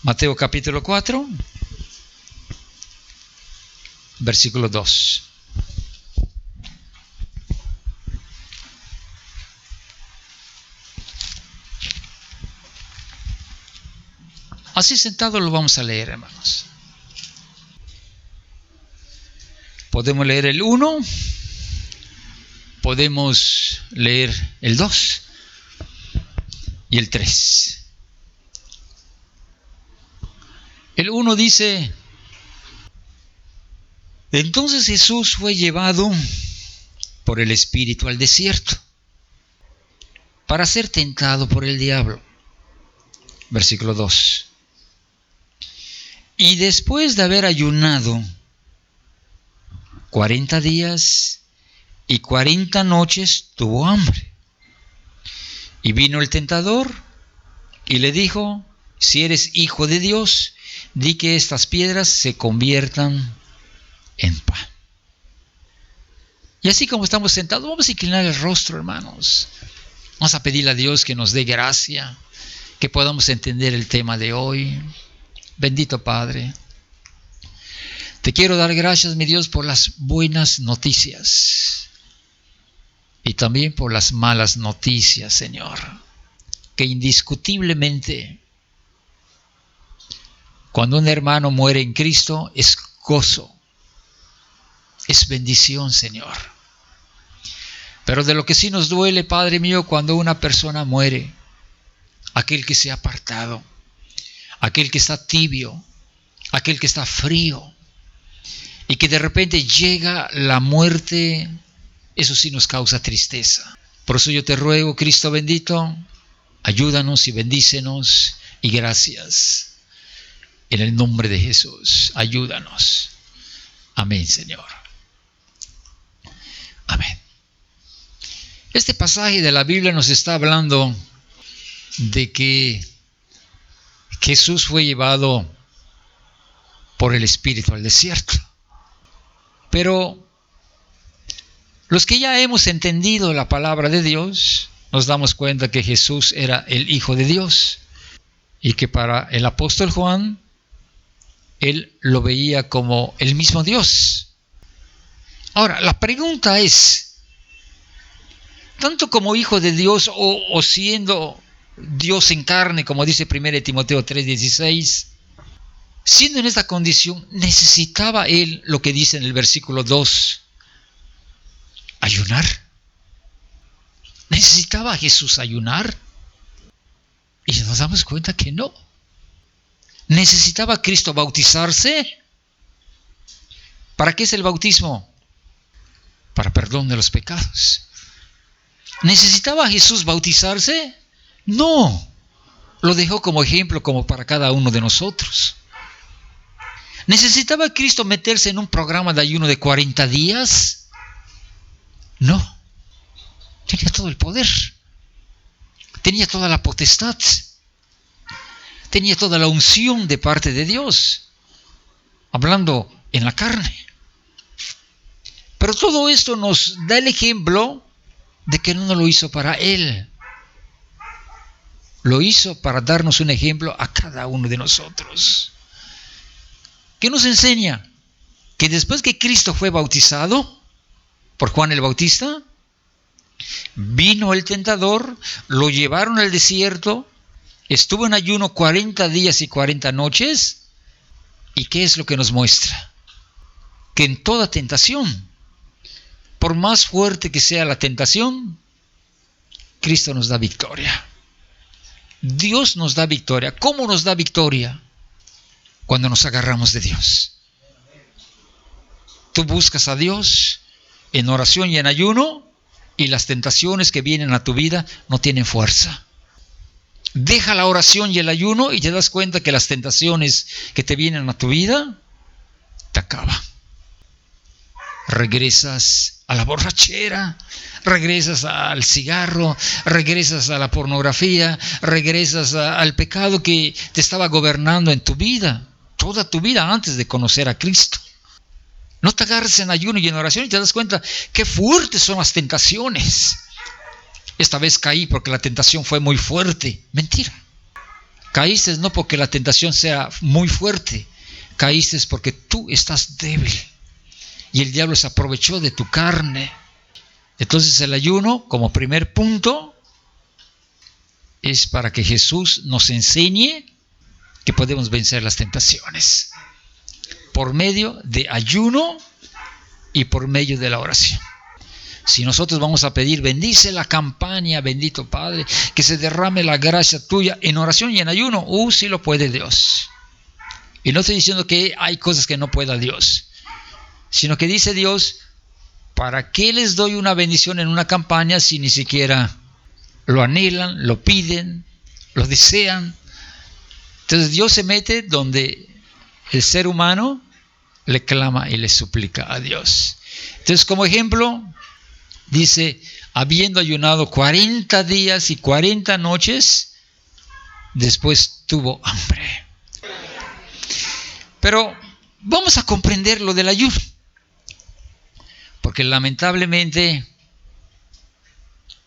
Mateo capítulo 4, versículo 2. Así sentado lo vamos a leer, hermanos. Podemos leer el 1, podemos leer el 2 y el 3. El 1 dice: entonces Jesús fue llevado por el Espíritu al desierto para ser tentado por el diablo. Versículo 2. Y después de haber ayunado 40 días y 40 noches, tuvo hambre. Y vino el tentador y le dijo: si eres hijo de Dios, di que estas piedras se conviertan en pan. Y así como estamos sentados, vamos a inclinar el rostro, hermanos. Vamos a pedirle a Dios que nos dé gracia, que podamos entender el tema de hoy. Bendito Padre, te quiero dar gracias, mi Dios, por las buenas noticias y también por las malas noticias, Señor, que indiscutiblemente cuando un hermano muere en Cristo es gozo, es bendición, Señor. Pero de lo que sí nos duele, Padre mío, cuando una persona muere, aquel que se ha apartado, aquel que está tibio, aquel que está frío, y que de repente llega la muerte, eso sí nos causa tristeza. Por eso yo te ruego, Cristo bendito, ayúdanos y bendícenos, y gracias. En el nombre de Jesús, ayúdanos. Amén, Señor. Amén. Este pasaje de la Biblia nos está hablando de que Jesús fue llevado por el Espíritu al desierto. Pero los que ya hemos entendido la palabra de Dios, nos damos cuenta que Jesús era el Hijo de Dios y que para el apóstol Juan, él lo veía como el mismo Dios. Ahora, la pregunta es, tanto como Hijo de Dios o siendo Dios en carne, como dice 1 Timoteo 3:16, siendo en esta condición, ¿necesitaba él, lo que dice en el versículo 2, ayunar? ¿Necesitaba Jesús ayunar? Y nos damos cuenta que no. ¿Necesitaba Cristo bautizarse? ¿Para qué es el bautismo? Para perdón de los pecados. ¿Necesitaba Jesús bautizarse? No. Lo dejó como ejemplo, como para cada uno de nosotros. ¿Necesitaba Cristo meterse en un programa de ayuno de 40 días? No. Tenía todo el poder. Tenía toda la potestad. Tenía toda la unción de parte de Dios. Hablando en la carne. Pero todo esto nos da el ejemplo de que no lo hizo para Él. Lo hizo para darnos un ejemplo a cada uno de nosotros. ¿Qué nos enseña? Que después que Cristo fue bautizado por Juan el Bautista, vino el tentador, lo llevaron al desierto, estuvo en ayuno 40 días y 40 noches, ¿y qué es lo que nos muestra? Que en toda tentación, por más fuerte que sea la tentación, Cristo nos da victoria. Dios nos da victoria. ¿Cómo nos da victoria? Cuando nos agarramos de Dios. Tú buscas a Dios en oración y en ayuno, y las tentaciones que vienen a tu vida no tienen fuerza. Deja la oración y el ayuno y te das cuenta que las tentaciones que te vienen a tu vida te acaban. Regresas a la borrachera, regresas al cigarro, regresas a la pornografía, regresas al pecado que te estaba gobernando en tu vida, toda tu vida antes de conocer a Cristo. No te agarres en ayuno y en oración y te das cuenta qué fuertes son las tentaciones. Esta vez caí porque la tentación fue muy fuerte. Mentira. Caíste no porque la tentación sea muy fuerte, caíste porque tú estás débil y el diablo se aprovechó de tu carne. Entonces el ayuno, como primer punto, es para que Jesús nos enseñe que podemos vencer las tentaciones por medio de ayuno y por medio de la oración. Si nosotros vamos a pedir, bendice la campaña, bendito Padre, que se derrame la gracia tuya en oración y en ayuno, sí lo puede Dios. Y no estoy diciendo que hay cosas que no pueda Dios, sino que dice Dios, ¿para qué les doy una bendición en una campaña si ni siquiera lo anhelan, lo piden, lo desean? Entonces Dios se mete donde el ser humano le clama y le suplica a Dios. Entonces, como ejemplo, dice, habiendo ayunado 40 días y 40 noches, después tuvo hambre. Pero vamos a comprender lo del ayuno, porque lamentablemente,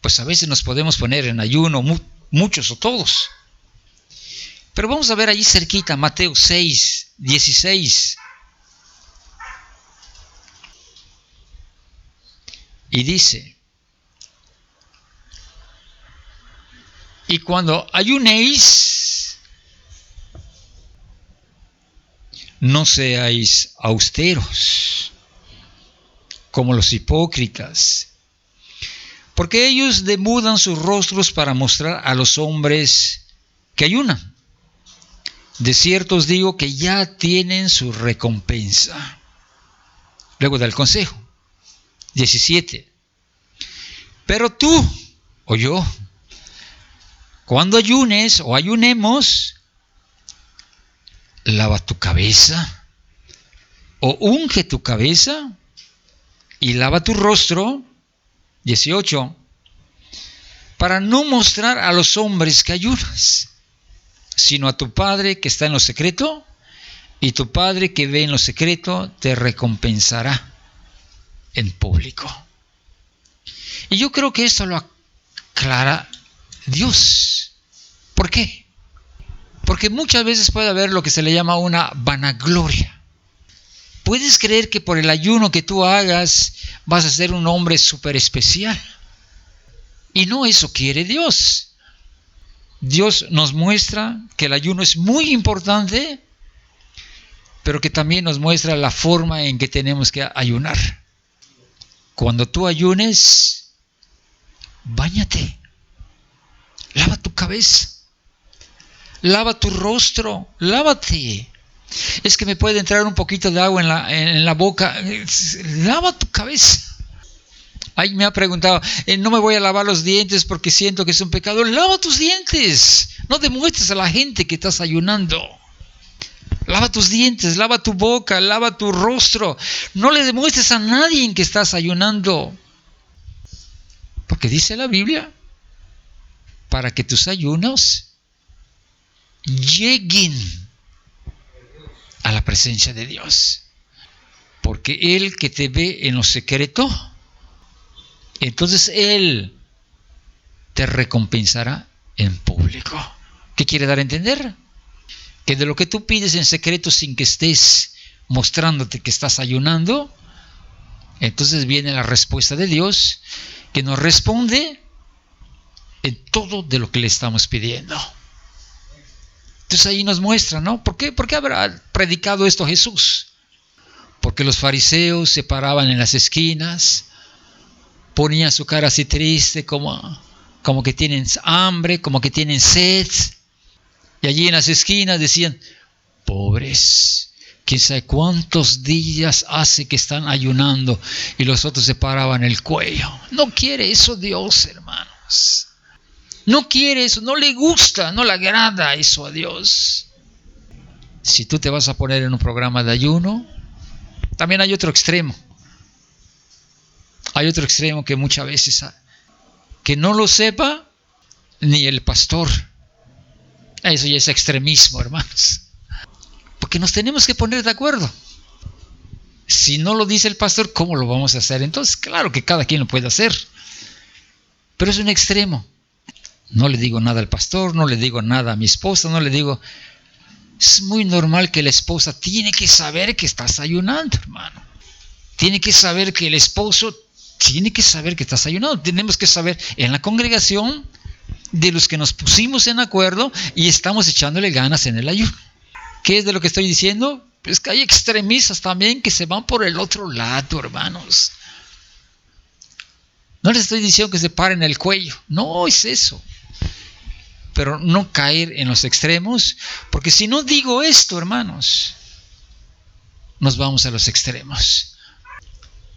pues a veces nos podemos poner en ayuno, muchos o todos. Pero vamos a ver allí cerquita, Mateo 6, 16. Y dice, y cuando ayunéis, no seáis austeros, como los hipócritas, porque ellos demudan sus rostros para mostrar a los hombres que ayunan. De cierto os digo que ya tienen su recompensa. Luego da el consejo. 17. Pero tú, o yo, cuando ayunes o ayunemos, lava tu cabeza, o unge tu cabeza, y lava tu rostro. 18. Para no mostrar a los hombres que ayunas, sino a tu Padre que está en lo secreto, y tu Padre que ve en lo secreto te recompensará en público. Y yo creo que esto lo aclara Dios. ¿Por qué? Porque muchas veces puede haber lo que se le llama una vanagloria. ¿Puedes creer que por el ayuno que tú hagas vas a ser un hombre súper especial? Y no eso quiere Dios. Dios nos muestra que el ayuno es muy importante, pero que también nos muestra la forma en que tenemos que ayunar. Cuando tú ayunes, báñate, lava tu cabeza, lava tu rostro, lávate. Es que me puede entrar un poquito de agua en la boca, lava tu cabeza. Ay, me ha preguntado, no me voy a lavar los dientes porque siento que es un pecado. Lava tus dientes, no demuestres a la gente que estás ayunando. Lava tus dientes, lava tu boca, lava tu rostro. No le demuestres a nadie que estás ayunando. Porque dice la Biblia, para que tus ayunos lleguen a la presencia de Dios. Porque Él que te ve en lo secreto, entonces Él te recompensará en público. ¿Qué quiere dar a entender? Que de lo que tú pides en secreto sin que estés mostrándote que estás ayunando, entonces viene la respuesta de Dios que nos responde en todo de lo que le estamos pidiendo. Entonces ahí nos muestra, ¿no? ¿Por qué habrá predicado esto Jesús? Porque los fariseos se paraban en las esquinas, ponían su cara así triste, como que tienen hambre, como que tienen sed. Y allí en las esquinas decían, pobres, quién sabe cuántos días hace que están ayunando, y los otros se paraban el cuello. No quiere eso Dios, hermanos. No quiere eso, no le gusta, no le agrada eso a Dios. Si tú te vas a poner en un programa de ayuno, también hay otro extremo. Hay otro extremo que muchas veces, que no lo sepa ni el pastor. Eso ya es extremismo, hermanos. Porque nos tenemos que poner de acuerdo. Si no lo dice el pastor, ¿cómo lo vamos a hacer? Entonces, claro que cada quien lo puede hacer. Pero es un extremo. No le digo nada al pastor, no le digo nada a mi esposa, no le digo... Es muy normal que la esposa tiene que saber que estás ayunando, hermano. Tiene que saber que el esposo tiene que saber que estás ayunando. Tenemos que saber en la congregación de los que nos pusimos en acuerdo y estamos echándole ganas en el ayuno. ¿Qué es de lo que estoy diciendo? Pues que hay extremistas también que se van por el otro lado, hermanos. No les estoy diciendo que se paren el cuello. No es eso. Pero no caer en los extremos, porque si no digo esto, hermanos, nos vamos a los extremos.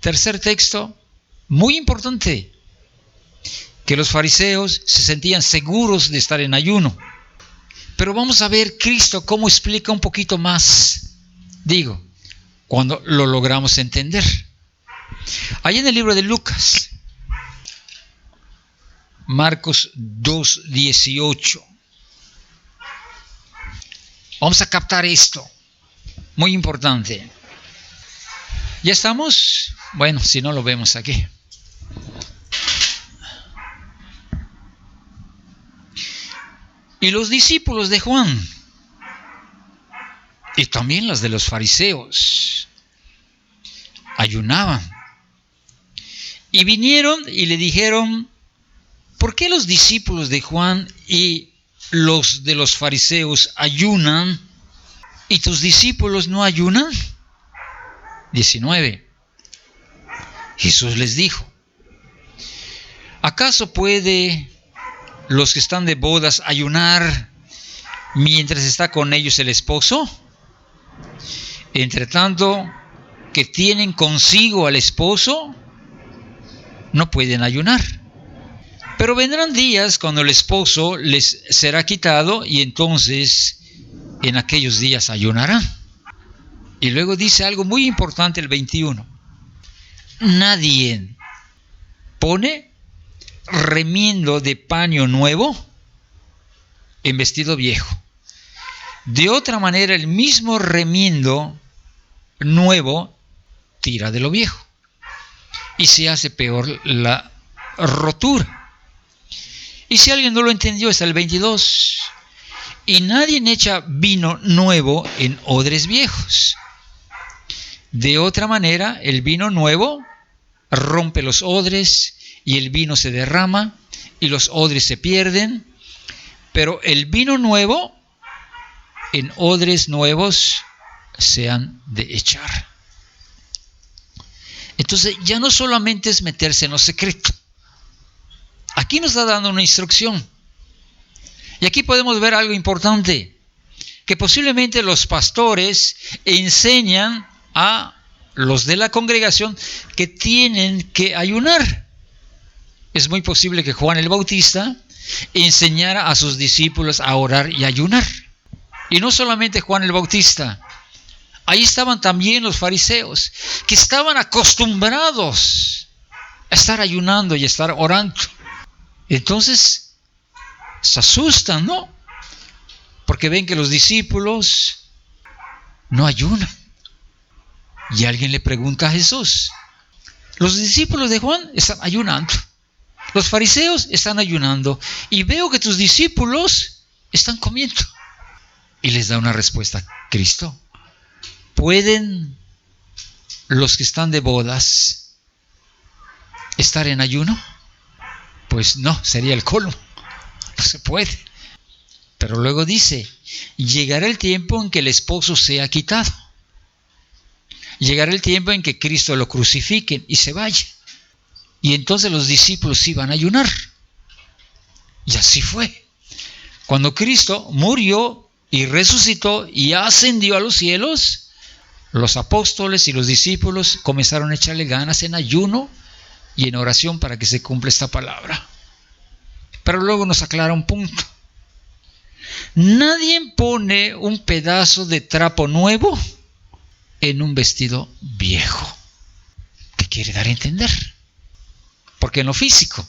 Tercer texto, muy importante, que los fariseos se sentían seguros de estar en ayuno. Pero vamos a ver Cristo cómo explica un poquito más, cuando lo logramos entender. Ahí en el libro de Lucas, Marcos 2:18. Vamos a captar esto, muy importante. ¿Ya estamos? Bueno, si no lo vemos aquí. Y los discípulos de Juan, y también los de los fariseos, ayunaban. Y vinieron y le dijeron: ¿por qué los discípulos de Juan y los de los fariseos ayunan y tus discípulos no ayunan? 19. Jesús les dijo: ¿acaso puede los que están de bodas ayunar mientras está con ellos el esposo? Entre tanto que tienen consigo al esposo, no pueden ayunar. Pero vendrán días cuando el esposo les será quitado y entonces en aquellos días ayunarán. Y luego dice algo muy importante el 21. Nadie pone remiendo de paño nuevo en vestido viejo. De otra manera, el mismo remiendo nuevo tira de lo viejo y se hace peor la rotura. Y si alguien no lo entendió, está el 22. Y nadie echa vino nuevo en odres viejos. De otra manera, el vino nuevo rompe los odres y el vino se derrama y los odres se pierden. Pero el vino nuevo en odres nuevos se han de echar. Entonces ya no solamente es meterse en lo secreto. Aquí nos está dando una instrucción. Y aquí podemos ver algo importante, que posiblemente los pastores enseñan a los de la congregación que tienen que ayunar. Es muy posible que Juan el Bautista enseñara a sus discípulos a orar y ayunar. Y no solamente Juan el Bautista, ahí estaban también los fariseos, que estaban acostumbrados a estar ayunando y a estar orando. Entonces se asustan, ¿no? Porque ven que los discípulos no ayunan. Y alguien le pregunta a Jesús: los discípulos de Juan están ayunando, los fariseos están ayunando, y veo que tus discípulos están comiendo. Y les da una respuesta Cristo: ¿pueden los que están de bodas estar en ayuno? Pues no, sería el colmo. No se puede. Pero luego dice: llegará el tiempo en que el esposo sea quitado. Llegará el tiempo en que Cristo lo crucifiquen y se vaya. Y entonces los discípulos iban a ayunar. Y así fue. Cuando Cristo murió y resucitó y ascendió a los cielos, los apóstoles y los discípulos comenzaron a echarle ganas en ayuno y en oración para que se cumpla esta palabra. Pero luego nos aclara un punto. Nadie pone un pedazo de trapo nuevo en un vestido viejo. ¿Qué quiere dar a entender? Porque en lo físico,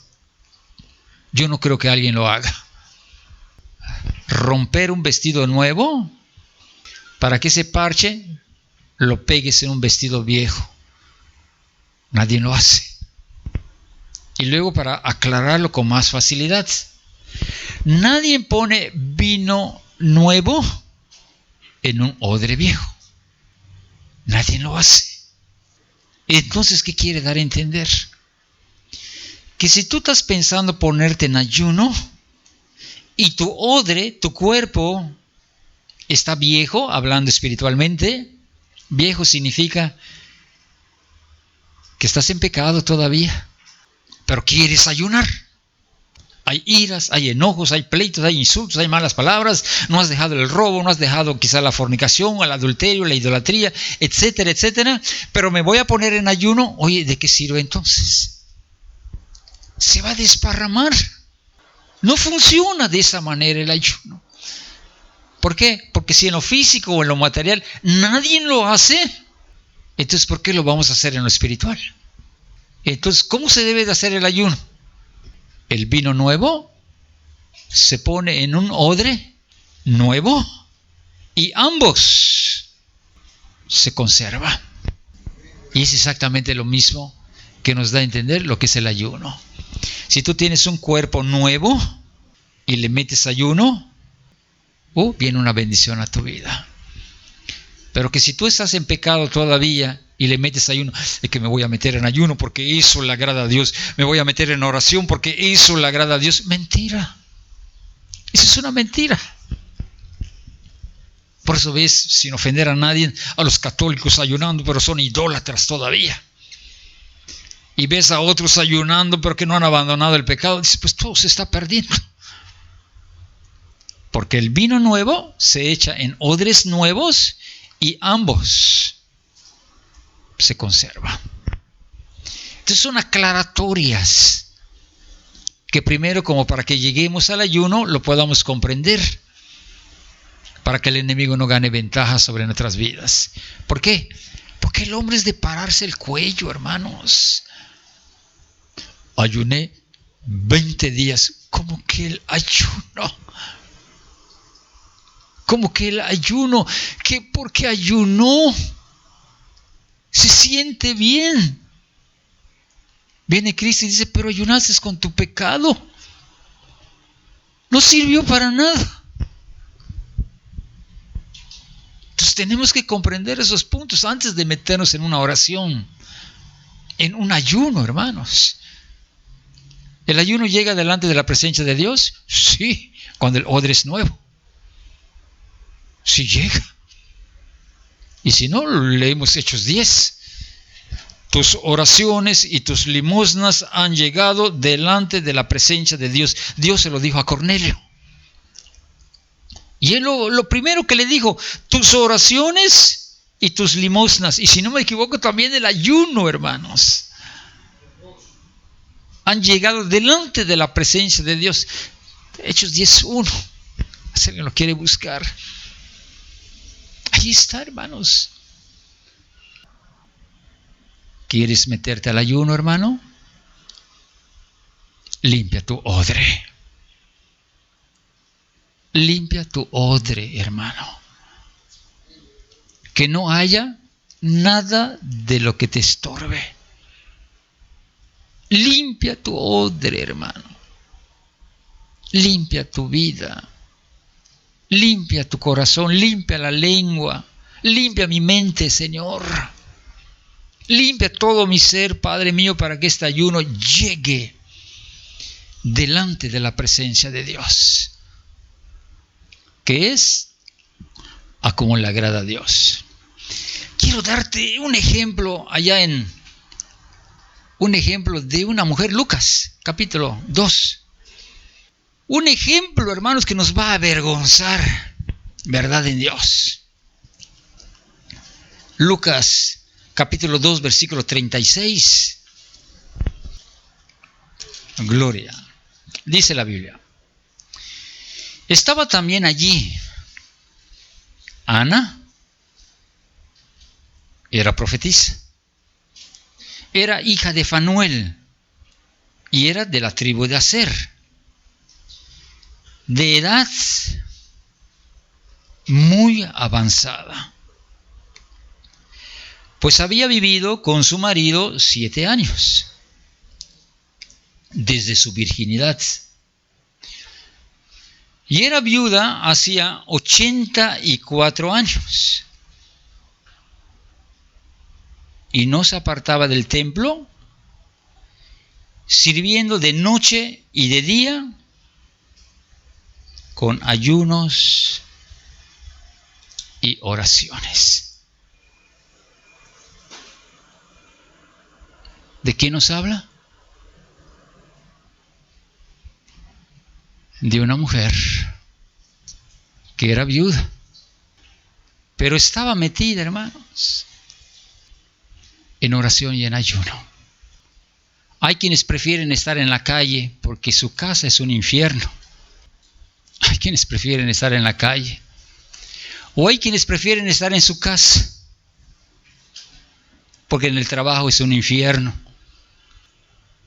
yo no creo que alguien lo haga. Romper un vestido nuevo para que ese parche lo pegues en un vestido viejo. Nadie lo hace. Y luego, para aclararlo con más facilidad, Nadie pone vino nuevo en un odre viejo. Nadie lo hace. Entonces, ¿qué quiere dar a entender? Que si tú estás pensando ponerte en ayuno y tu odre, tu cuerpo, está viejo, hablando espiritualmente, viejo significa que estás en pecado todavía, pero quieres ayunar. Hay iras, hay enojos, hay pleitos, hay insultos, hay malas palabras, no has dejado el robo, no has dejado quizá la fornicación, el adulterio, la idolatría, etcétera, etcétera, pero me voy a poner en ayuno. Oye, ¿de qué sirve entonces? Se va a desparramar. No funciona de esa manera el ayuno. ¿Por qué? Porque si en lo físico o en lo material nadie lo hace, entonces ¿por qué lo vamos a hacer en lo espiritual? Entonces, ¿cómo se debe de hacer el ayuno? El vino nuevo se pone en un odre nuevo y ambos se conservan. Y es exactamente lo mismo que nos da a entender lo que es el ayuno. Si tú tienes un cuerpo nuevo y le metes ayuno, viene una bendición a tu vida. Pero que si tú estás en pecado todavía y le metes ayuno, es que me voy a meter en ayuno porque eso le agrada a Dios, me voy a meter en oración porque eso le agrada a Dios. Mentira. Eso es una mentira. Por eso ves, sin ofender a nadie, a los católicos ayunando, pero son idólatras todavía. Y ves a otros ayunando, pero que no han abandonado el pecado. Dices, pues todo se está perdiendo. Porque el vino nuevo se echa en odres nuevos y ambos se conservan. Entonces son aclaratorias que primero, como para que lleguemos al ayuno, lo podamos comprender, para que el enemigo no gane ventaja sobre nuestras vidas. ¿Por qué? Porque el hombre es de pararse el cuello, hermanos. Ayuné 20 días. ¿Cómo que el ayuno? ¿Cómo que el ayuno? ¿Qué? ¿Por qué ayunó? Se siente bien. Viene Cristo y dice, pero ayunaste con tu pecado. No sirvió para nada. Entonces tenemos que comprender esos puntos antes de meternos en una oración, en un ayuno, hermanos. ¿El ayuno llega delante de la presencia de Dios? Sí, cuando el odre es nuevo. Sí llega. Y si no, leemos Hechos 10. Tus oraciones y tus limosnas han llegado delante de la presencia de Dios. Dios se lo dijo a Cornelio. Y él lo primero que le dijo, tus oraciones y tus limosnas. Y si no me equivoco, también el ayuno, hermanos. Han llegado delante de la presencia de Dios. Hechos 10:1. Si alguien lo quiere buscar. Ahí está, hermanos. ¿Quieres meterte al ayuno, hermano? Limpia tu odre. Limpia tu odre, hermano. Que no haya nada de lo que te estorbe. Limpia tu odre, hermano. Limpia tu vida. Limpia tu corazón. Limpia la lengua. Limpia mi mente, Señor. Limpia todo mi ser, Padre mío, para que este ayuno llegue delante de la presencia de Dios. Que es a como le agrada a Dios. Quiero darte un ejemplo un ejemplo de una mujer, Lucas, capítulo 2. Un ejemplo, hermanos, que nos va a avergonzar, verdad en Dios. Lucas, capítulo 2, versículo 36. Gloria. Dice la Biblia. Estaba también allí Ana, era profetisa, era hija de Fanuel y era de la tribu de Aser, de edad muy avanzada, pues había vivido con su marido 7 años, desde su virginidad. Y era viuda hacía 84 años. Y no se apartaba del templo, sirviendo de noche y de día con ayunos y oraciones. ¿De qué nos habla? De una mujer que era viuda, pero estaba metida, hermanos, en oración y en ayuno. Hay quienes prefieren estar en la calle porque su casa es un infierno. Hay quienes prefieren estar en la calle. O hay quienes prefieren estar en su casa porque en el trabajo es un infierno.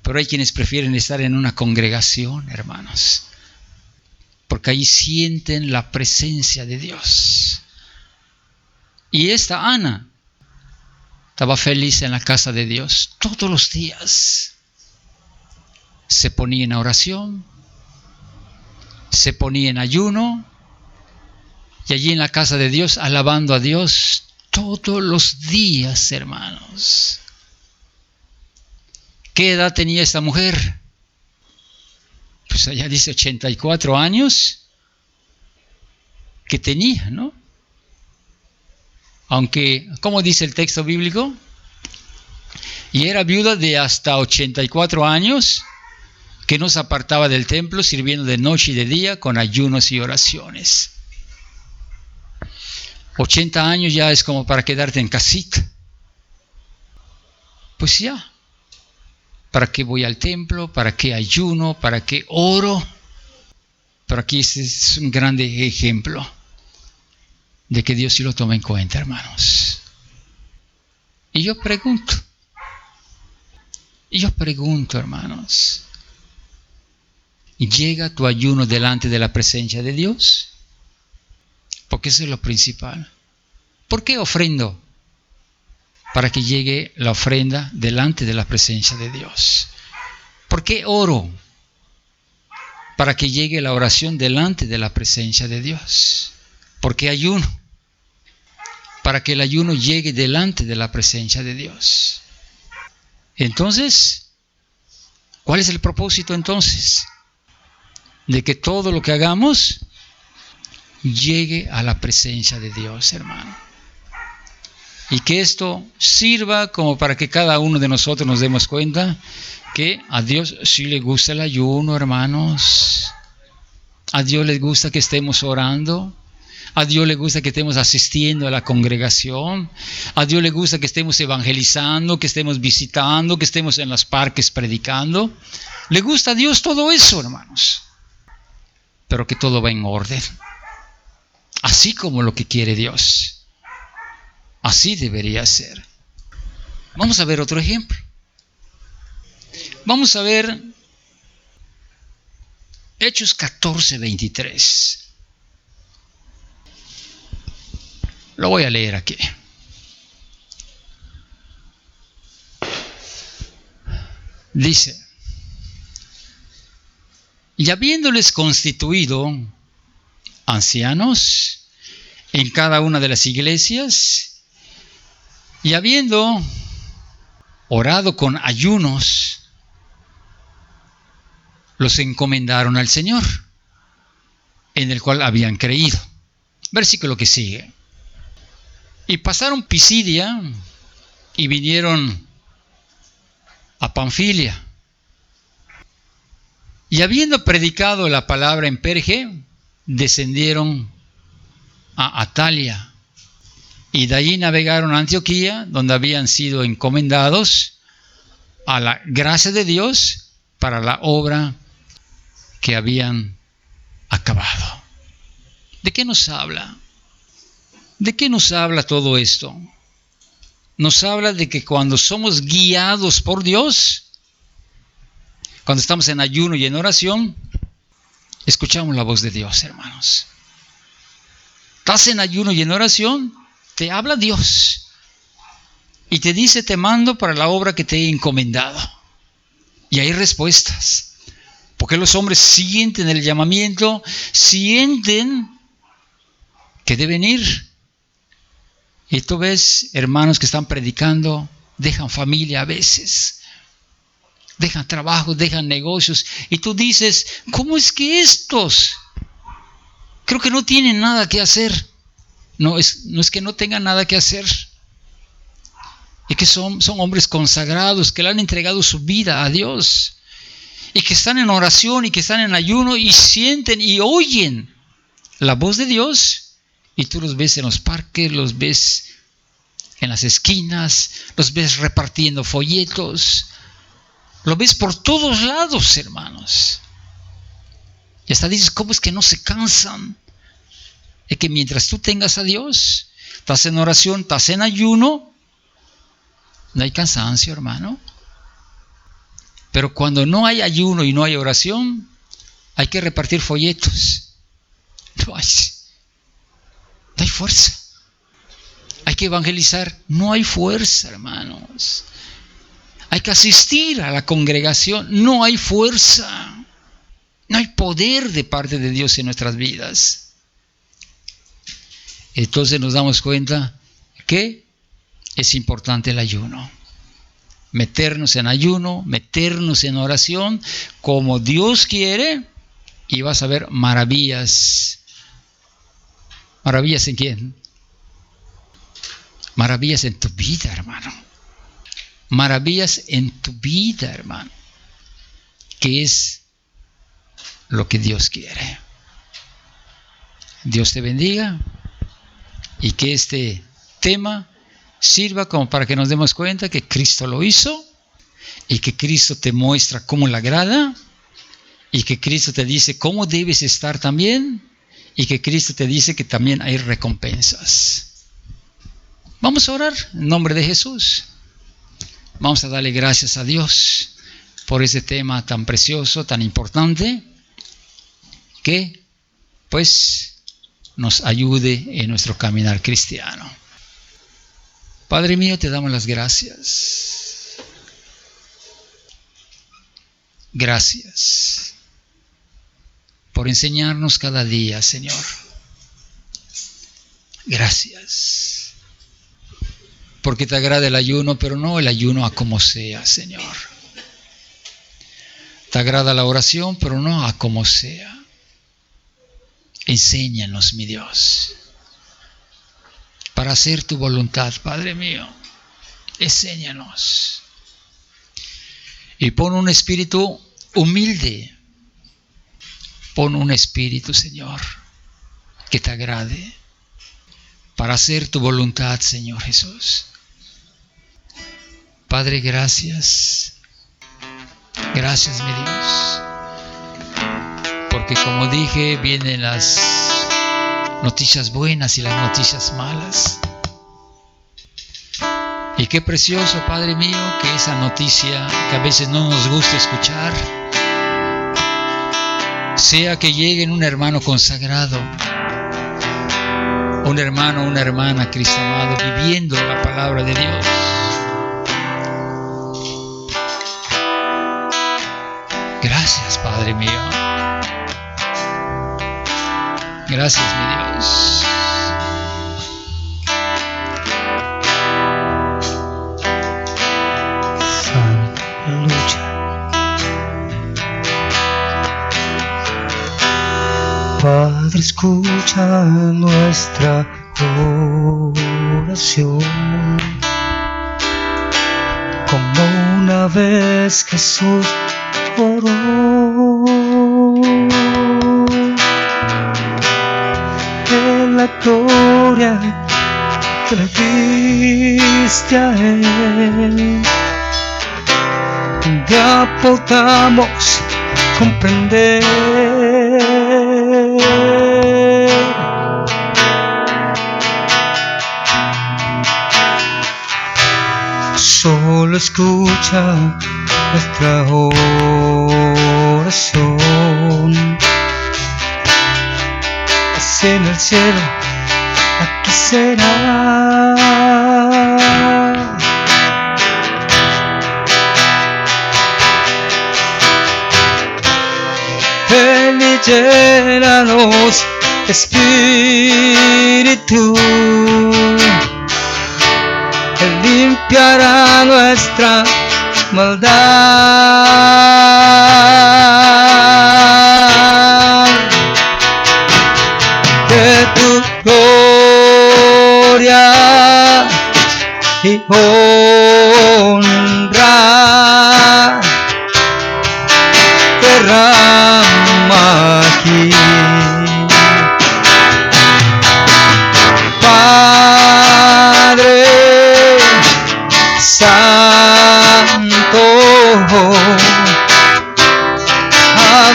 Pero hay quienes prefieren estar en una congregación, hermanos, porque ahí sienten la presencia de Dios. Y esta Ana estaba feliz en la casa de Dios todos los días. Se ponía en oración, se ponía en ayuno, y allí en la casa de Dios, alabando a Dios todos los días, hermanos. ¿Qué edad tenía esta mujer? Pues allá dice 84 años que tenía, ¿no? Aunque, ¿cómo dice el texto bíblico? Y era viuda de hasta 84 años, que no se apartaba del templo, sirviendo de noche y de día con ayunos y oraciones. 80 años ya es como para quedarte en casita. Pues ya. ¿Para qué voy al templo? ¿Para qué ayuno? ¿Para qué oro? Pero aquí este es un grande ejemplo de que Dios sí lo toma en cuenta, hermanos. Y yo pregunto, hermanos, ¿llega tu ayuno delante de la presencia de Dios? Porque eso es lo principal. ¿Por qué ofrendo? Para que llegue la ofrenda delante de la presencia de Dios. ¿Por qué oro? Para que llegue la oración delante de la presencia de Dios. ¿Por qué ayuno? Para que el ayuno llegue delante de la presencia de Dios. Entonces, ¿cuál es el propósito entonces? De que todo lo que hagamos llegue a la presencia de Dios, hermano. Y que esto sirva como para que cada uno de nosotros nos demos cuenta que a Dios sí le gusta el ayuno, hermanos. A Dios le gusta que estemos orando. A Dios le gusta que estemos asistiendo a la congregación. A Dios le gusta que estemos evangelizando, que estemos visitando, que estemos en los parques predicando. Le gusta a Dios todo eso, hermanos. Pero que todo va en orden. Así como lo que quiere Dios. Así debería ser. Vamos a ver otro ejemplo. Vamos a ver Hechos 14:23. Lo voy a leer aquí. Dice: y habiéndoles constituido ancianos en cada una de las iglesias, y habiendo orado con ayunos, los encomendaron al Señor, en el cual habían creído. Versículo que sigue. Y pasaron Pisidia y vinieron a Panfilia. Y habiendo predicado la palabra en Perge, descendieron a Atalia. Y de allí navegaron a Antioquía, donde habían sido encomendados a la gracia de Dios para la obra que habían acabado. ¿De qué nos habla? ¿De qué nos habla todo esto? Nos habla de que cuando somos guiados por Dios, cuando estamos en ayuno y en oración, escuchamos la voz de Dios, hermanos. Estás en ayuno y en oración, te habla Dios y te dice: te mando para la obra que te he encomendado. Y hay respuestas. Porque los hombres sienten el llamamiento, sienten que deben ir. Y tú ves hermanos que están predicando, dejan familia a veces, dejan trabajo, dejan negocios, y tú dices, ¿cómo es que estos? Creo que no tienen nada que hacer. No es que no tengan nada que hacer. Es que son hombres consagrados, que le han entregado su vida a Dios, y que están en oración, y que están en ayuno, y sienten y oyen la voz de Dios, y tú los ves en los parques, los ves en las esquinas, los ves repartiendo folletos, lo ves por todos lados, hermanos. Y hasta dices, ¿cómo es que no se cansan? Es que mientras tú tengas a Dios, estás en oración, estás en ayuno, no hay cansancio, hermano. Pero cuando no hay ayuno y no hay oración, hay que repartir folletos. No hay fuerza. Hay que evangelizar, no hay fuerza, hermanos. Hay que asistir a la congregación, no hay fuerza. No hay poder de parte de Dios en nuestras vidas. Entonces nos damos cuenta que es importante el ayuno. Meternos en ayuno, meternos en oración, como Dios quiere, y vas a ver maravillas. ¿Maravillas en quién? Maravillas en tu vida, hermano. Maravillas en tu vida, hermano. Que es lo que Dios quiere. Dios te bendiga, y que este tema sirva como para que nos demos cuenta que Cristo lo hizo, y que Cristo te muestra cómo le agrada, y que Cristo te dice cómo debes estar también, y que Cristo te dice que también hay recompensas. Vamos a orar en nombre de Jesús. Vamos a darle gracias a Dios por ese tema tan precioso, tan importante, que pues nos ayude en nuestro caminar cristiano. Padre mío, te damos las gracias. Gracias por enseñarnos cada día, Señor. Gracias. Porque te agrada el ayuno, pero no el ayuno a como sea, Señor. Te agrada la oración, pero no a como sea. Enséñanos, mi Dios, para hacer tu voluntad, Padre mío. Enséñanos. Y pon un espíritu humilde. Pon un espíritu, Señor, que te agrade, para hacer tu voluntad, Señor Jesús. Padre, gracias. Gracias, mi Dios. Porque como dije, vienen las noticias buenas y las noticias malas. Y qué precioso, Padre mío, que esa noticia que a veces no nos gusta escuchar, sea que llegue un hermano consagrado, un hermano, una hermana, Cristo amado, viviendo la palabra de Dios. Gracias, Padre mío. Gracias, mi Dios. Aleluya. Padre, escucha nuestra oración, como una vez Jesús oró. En la gloria que le diste a Él, ya podamos comprender solo escucha nuestra oración. Así en el cielo, aquí será. ven y llénanos, Espíritu. Él limpiará nuestra maldad. Que tu gloria y honra derrama aquí. Padre Santo,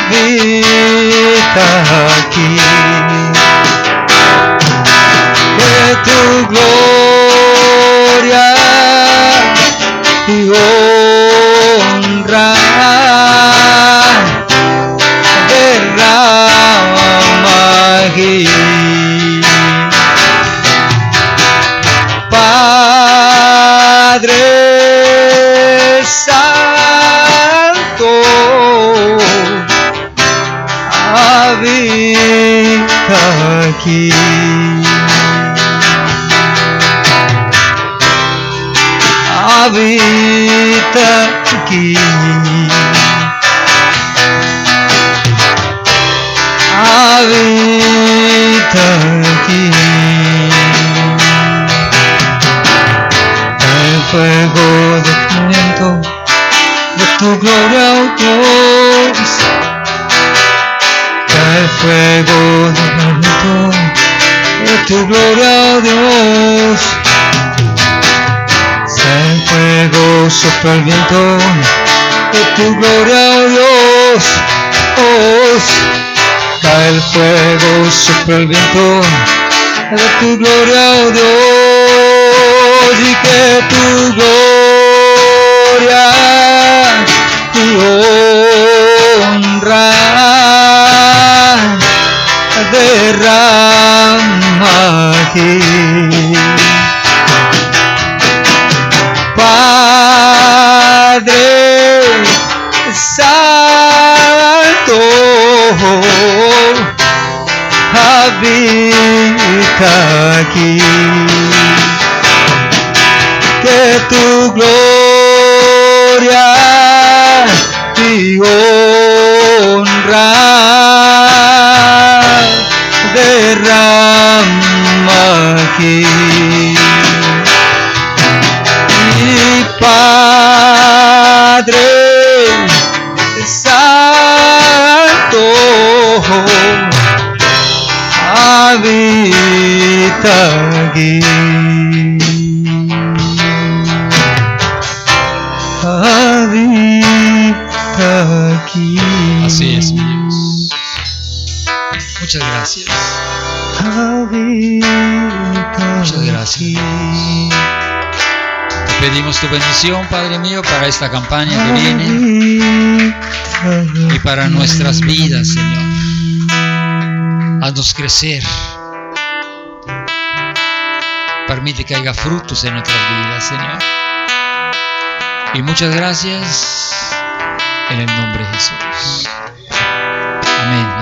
habita aquí. Que tu gloria y honra derrama aquí. Padre Santo, habita aquí. Habita aquí. Habita aquí. El fuego de tu viento, de tu gloria, oh Dios. El fuego de tu viento, de tu gloria, oh Dios. El fuego sopla el viento de tu gloria, oh Dios. Oh, cae el fuego sopla el viento de tu gloria, oh Dios. Y que tu gloria y honra derrama aquí. Padre Santo, habita aquí. Que tu gloria y honra derrama aquí. Padre Santo, habita aquí. Habita aquí. Así es, mi Dios. Muchas gracias. Habita. Muchas gracias. Te pedimos tu bendición, Padre mío, para esta campaña que viene y para nuestras vidas, Señor. Haznos crecer. Permite que haya frutos en nuestras vidas, Señor. Y muchas gracias en el nombre de Jesús. Amén.